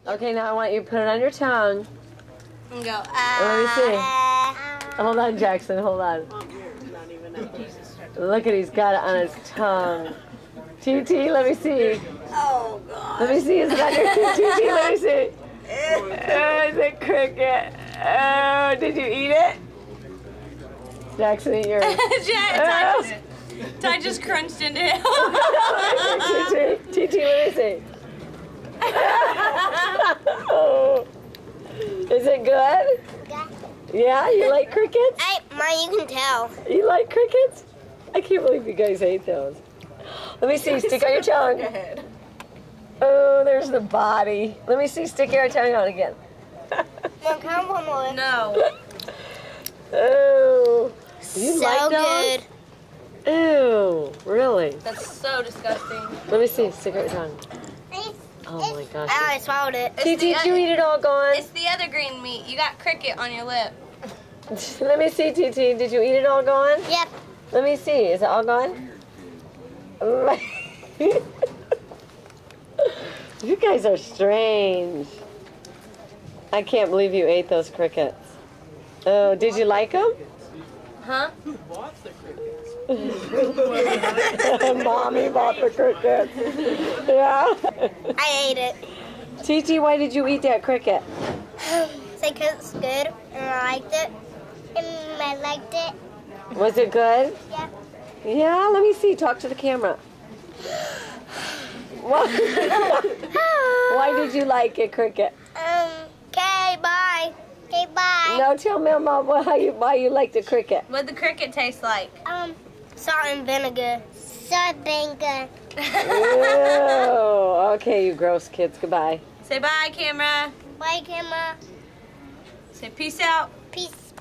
Okay, now I want you to put it on your tongue. And go, Let me see. Hold on, Jackson, hold on. Look at, he's got it on his tongue. TT, let me see. Oh, God. Let me see, is it on your TT, let me see. Oh, it's a cricket. Oh, did you eat it? Jackson, eat yours. Ty just crunched into it. TT, let me see. Oh. Is it good? Yeah. Yeah, you like crickets? Hey, Mom, you can tell. You like crickets? I can't believe you guys ate those. Let me see, stick out your tongue. Oh, there's the body. Let me see, stick your tongue out again. Mom, come one more. No. Oh, you So like those? good. Ew, really? That's so disgusting. Let me see, stick out your tongue. Oh my gosh. I swallowed it. TT, did you eat it all gone? It's the other green meat. You got cricket on your lip. Let me see, TT, did you eat it all gone? Yep. Let me see, is it all gone? You guys are strange. I can't believe you ate those crickets. Oh, did you like them? Huh? Who bought the crickets? Mommy bought the crickets. Yeah. I ate it. TT, why did you eat that cricket? Because it's good, and I liked it. And I liked it. Was it good? Yeah. Yeah, let me see. Talk to the camera. Why did you like it, cricket? Okay, bye. Okay, bye. No, tell Mama why you like the cricket. What'd the cricket taste like? Salt and vinegar. Salt and vinegar. Ew. Okay, you gross kids. Goodbye. Say bye, camera. Bye, camera. Say peace out. Peace.